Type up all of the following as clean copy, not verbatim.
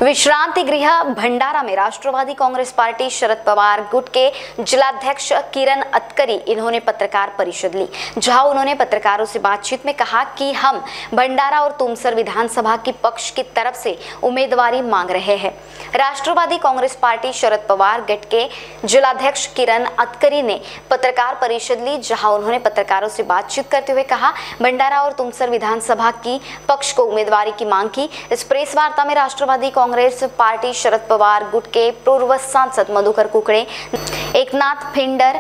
विश्रांति गृह भंडारा में राष्ट्रवादी कांग्रेस पार्टी शरद पवार गुट के जिलाध्यक्ष किरण अतकरी इन्होंने पत्रकार परिषद ली, जहां उन्होंने पत्रकारों से बातचीत में कहा कि हम भंडारा और तुमसर विधानसभा की पक्ष की तरफ से उम्मीदवारी मांग रहे हैं। राष्ट्रवादी कांग्रेस पार्टी शरद पवार गट के जिलाध्यक्ष किरण अतकरी ने पत्रकार परिषद ली, जहां उन्होंने पत्रकारों से बातचीत करते हुए कहा भंडारा और तुमसर विधानसभा की पक्ष को उम्मीदवारी की मांग की। इस प्रेस वार्ता में राष्ट्रवादी कांग्रेस पार्टी शरद पवार गुट के पूर्व सांसद मधुकर कुकड़े, एकनाथ फिंडर,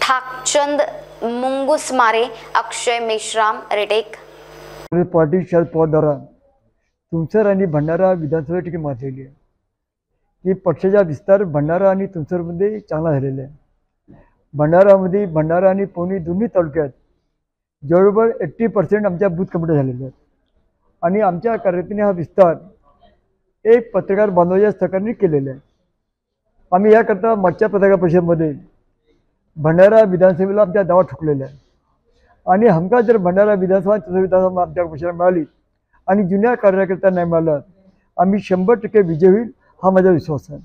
ठाकचंद मुंगुसमारे, अक्षय मेश्राम रेटेक पार्टी शरद पवार द्वारा तुमसर आणि भंडारा विधानसभा तिकीट मारलेली आहे। ही पक्षाचा विस्तार भंडारा आणि तुमसरमध्ये चांगला झालेला आहे। भंडारा आणि पवनी दोन्ही तालुक्यात जवळजवळ 80% आमच्या बूथ कंप्लीट झालेले आहेत आणि आमच्या कार्यकर्त्यांनी हा विस्तार एक पत्रकार बांधवाच्या सहकार्याने केलेला आहे। आम्ही याकरता मागच्या पत्रकार परिषदेमध्ये भंडारा विधानसभेला आमच्या दावा ठोकलेला आहे आणि हमका जर भंडारा विधानसभा आमच्या पक्षाला मिळाली आणि जुन्या कार्यकर्त्यांना नाही मिळालं आम्ही 100% विजय होईल हा माझा विश्वास आहे।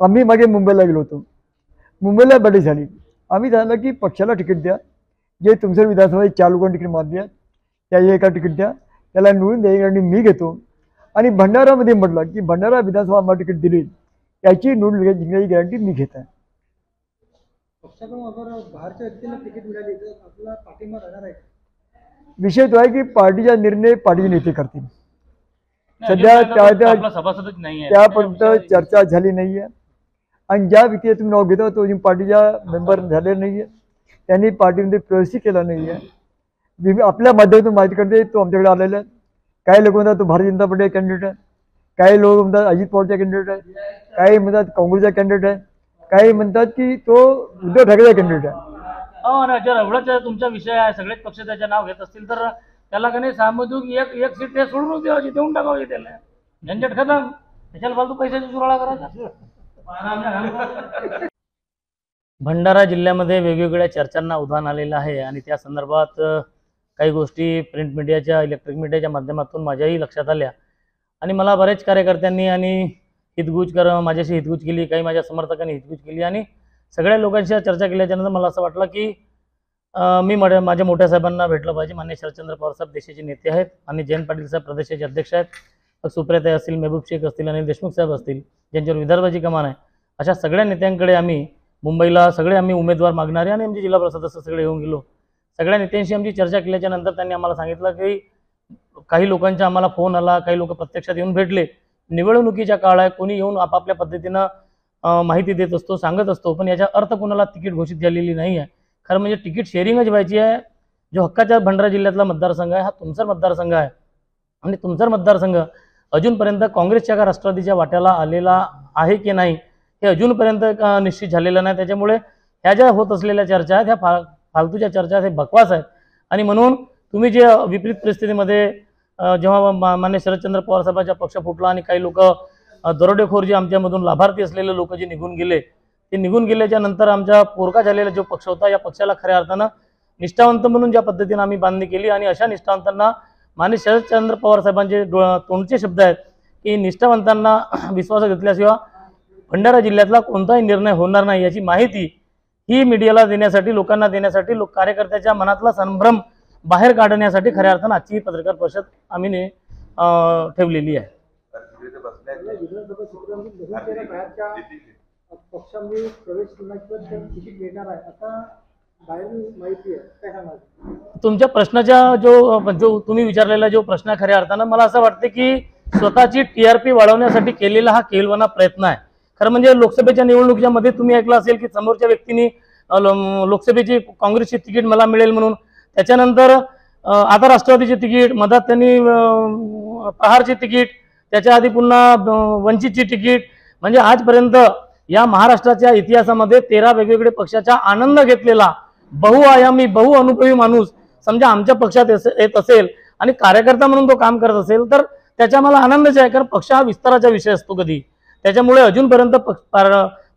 आम्ही मागे मुंबईला गेलो होतो, मुंबईला बैठक झाली, आम्ही सांगितलं की पक्षाला तिकीट द्या, जे तुमसर विधानसभा 4 लोकांना तिकीट मारली आहे त्या एका तिकीट द्या, त्याला निवडून द्या आणि मी घेतो। आणि भंडारामध्ये म्हटलं की भंडारा विधानसभा आम्हाला तिकीट दिली याची निवडणूक जिंकण्याची गॅरंटी मी घेत आहे। पक्षाकडून अगर बाहेरच्या व्यक्तीला तिकीट मिळाली तर आपला पाठिंबा राहणार आहे। विषय तो आहे की पार्टीचा निर्णय पार्टीचे नेते करतील। सध्या त्यापर्यंत चर्चा झाली नाही आहे आणि ज्या व्यक्तीला तुम्ही नाव घेता तो पार्टीचा मेंबर झालेला नाही आहे, त्यांनी पार्टीमध्ये प्रवेश केला नाही आहे। आपल्या माध्यमातून माहिती करते तो आमच्याकडे आलेला आहे। काही लोक म्हणतात तो भारतीय जनता पार्टीचा कॅन्डिडेट आहे, काही लोक म्हणतात अजित पवारचा कॅन्डिडेट आहे, काही म्हणतात काँग्रेसचा कॅन्डिडेट आहे, काही म्हणतात की तो उद्धव ठाकरेचा कॅन्डिडेट आहे। जर एवढाच तुमचा विषय आहे, सगळेच पक्ष त्याचे नाव घेत असतील तर त्याला का नाही सामूहिक एक सीट ते सोडून द्यायची, देऊन टाकावी, त्याला झंझट खतम, त्याच्याला फालतू पैशाचा चुराळा करायचा। भंडारा जिल्ह्यामध्ये वेगवेगळ्या चर्चांना उधाण आलेलं आहे आणि त्या संदर्भात काही गोष्टी प्रिंट मीडियाच्या, इलेक्ट्रिक मीडियाच्या माध्यमातून माझ्याही लक्षात आल्या आणि मला बरेच कार्यकर्त्यांनी आणि माझ्याशी हितगुज केली, काही माझ्या समर्थकांनी हितगुज केली आणि सगळ्या लोकांशी चर्चा केल्याच्यानंतर मला असं वाटलं की मी माझ्या मोठ्या साहेबांना भेटलं पाहिजे। माननीय शरदचंद्र पवार साहेब देशाचे नेते आहेत आणि जयंत पाटील साहेब प्रदेशाचे अध्यक्ष आहेत, सुप्रियाताई असतील, महबूब शेख असतील, अनिल देशमुख साहेब असतील, ज्यांच्यावर विदर्भाची कमान आहे, अशा सगळ्या नेत्यांकडे आम्ही मुंबईला सगळे आम्ही उमेदवार मागणारे आणि आमचे जिल्हा परिषद सदस्य सगळे येऊन गेलो। सगळ्या नेत्यांशी आमची चर्चा केल्याच्या नंतर त्यांनी आम्हाला सांगितलं की काही लोकांचा आम्हाला फोन आला, काही लोक प्रत्यक्षात येऊन भेटले। निवडणुकीच्या काळ आहे, कोणी येऊन आपापल्या पद्धतीनं माहिती देत असतो, सांगत असतो, पण याचा अर्थ कोणाला तिकीट घोषित झालेली नाही आहे। खरं म्हणजे तिकीट शेअरिंगच व्हायची आहे। जो हक्काच्या भंडारा जिल्ह्यातला मतदारसंघ आहे हा तुमसर मतदारसंघ आहे आणि तुमसर मतदारसंघ अजूनपर्यंत काँग्रेसच्या का राष्ट्रवादीच्या वाट्याला आलेला आहे की नाही हे अजूनपर्यंत निश्चित झालेलं नाही। त्याच्यामुळे ह्या ज्या होत असलेल्या चर्चा आहेत ह्या फालतूच्या चर्चा आहेत, हे बकवास आहेत आणि म्हणून तुम्ही जे विपरीत परिस्थितीमध्ये जेव्हा मान्य शरदचंद्र पवार साहेबांचा पक्ष फुटला आणि काही लोक दरोडेखोर जे आमच्यामधून लाभार्थी असलेले लोक जे निघून गेले, ते निघून गेल्याच्या नंतर आमचा पोरका झालेला जो पक्ष होता या पक्षाला खऱ्या अर्थानं निष्ठावंत म्हणून ज्या पद्धतीनं आम्ही बांधणी केली आणि अशा निष्ठावंतांना मान्य शरदचंद्र पवार साहेबांचे तोंडचे शब्द आहेत की निष्ठावंतांना विश्वास घेतल्याशिवाय भंडारा जिल्ह्यातला कोणताही निर्णय होणार नाही याची माहिती ही मीडियाला देण्यासाठी, लोकांना देण्यासाठी, कार्यकर्त्याच्या मनातला संभ्रम बाहेर काढण्यासाठी खऱ्या अर्थानं आजची पत्रकार परिषद आम्ही ठेवलेली आहे। पक्षामध्ये प्रवेश तिकीट मिळणार आहे आता बाहेर माहिती आहे, काय सांगाल? तुमच्या प्रश्नाच्या जो तुम्ही विचारलेला जो प्रश्न खऱ्या अर्थानं मला असं वाटतं की स्वतःची TRP वाढवण्यासाठी केलेला हा केलवाना प्रयत्न आहे। खरं म्हणजे लोकसभेच्या निवडणुकीच्या मध्ये तुम्ही ऐकलं असेल की समोरच्या व्यक्तीने लोकसभेची काँग्रेसची तिकीट मला मिळेल म्हणून, त्याच्यानंतर आता राष्ट्रवादीचे तिकीट, मधात त्यांनी प्रहारची तिकीट, त्याच्या आधी पुन्हा वंचितची तिकीट, म्हणजे आजपर्यंत या महाराष्ट्राच्या इतिहासामध्ये 13 वेगवेगळे पक्षाचा आनंद घेतलेला बहुआयामी बहुअनुभवी माणूस समजा आमच्या पक्षात येत असेल आणि कार्यकर्ता म्हणून तो काम करत असेल तर त्याचा मला आनंदच आहे, कारण पक्ष हा विस्ताराचा विषय असतो कधी। त्याच्यामुळे अजूनपर्यंत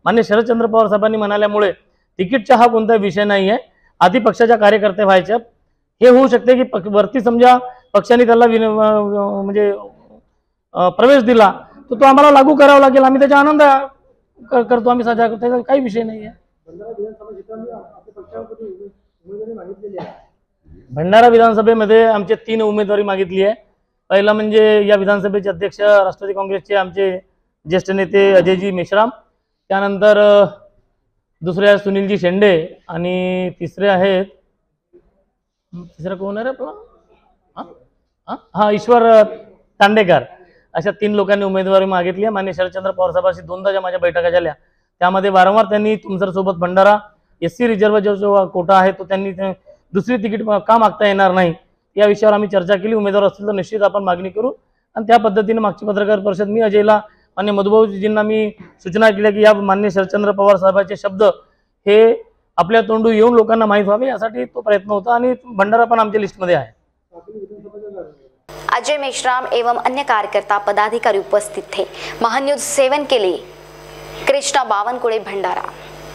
मान्य शरदचंद्र पवार साहेबांनी म्हणाल्यामुळे तिकीटचा हा कोणता विषय नाही आहे। आधी पक्षाच्या कार्यकर्ते व्हायच्या, हे होऊ शकते की वरती समजा पक्षाने त्याला म्हणजे प्रवेश दिला तो आम्हाला लागू करावा लागेल. आम्ही त्याचा आनंद करतो, आम्ही साजरा करतो, त्याचा काही विषय नाही आहे. भंडारा विधानसभा क्षेत्रामध्ये आपल्या पक्षाकडून उमेदवारी मागितलेली आहे. भंडारा विधानसभेमध्ये आमचे 3 उमेदवारी मागितली आहे. पहिला म्हणजे या विधानसभेचे अध्यक्ष राष्ट्रवादी काँग्रेसचे आमचे ज्येष्ठ नेते अजयजी मेश्राम, त्यानंतर दुसरे आहेत सुनीलजी शेंडे आणि तिसरे आहेत, तिसरा कोण आहे रे आपला, हा ईश्वर तांडेकर. अशा 3 लोकांनी उमेदवारी मागितली आहे. मान्य शरदचंद्र पवार साहेबांशी 2दा ज्या माझ्या बैठका झाल्या त्यामध्ये वारंवार त्यांनी तुमसरसोबत भंडारा SC रिझर्व जो कोटा आहे तो त्यांनी दुसरी तिकीट का मागता येणार नाही या विषयावर आम्ही चर्चा केली. उमेदवार असतील तर निश्चित आपण मागणी करू आणि त्या पद्धतीने मागची पत्रकार परिषद मी अजयला मान्य मधुभाऊजींना मी सूचना केल्या की या मान्य शरदचंद्र पवार साहेबांचे शब्द हे आपल्या तोंडू येऊन लोकांना माहीत व्हावे यासाठी तो प्रयत्न होता आणि भंडारा पण आमच्या लिस्टमध्ये आहे. अजय मेश्राम एवं अन्य कार्यकर्ता पदाधिकारी उपस्थित थे. महान्यूज 7 के लिए कृष्णा बावनकुळे, भंडारा.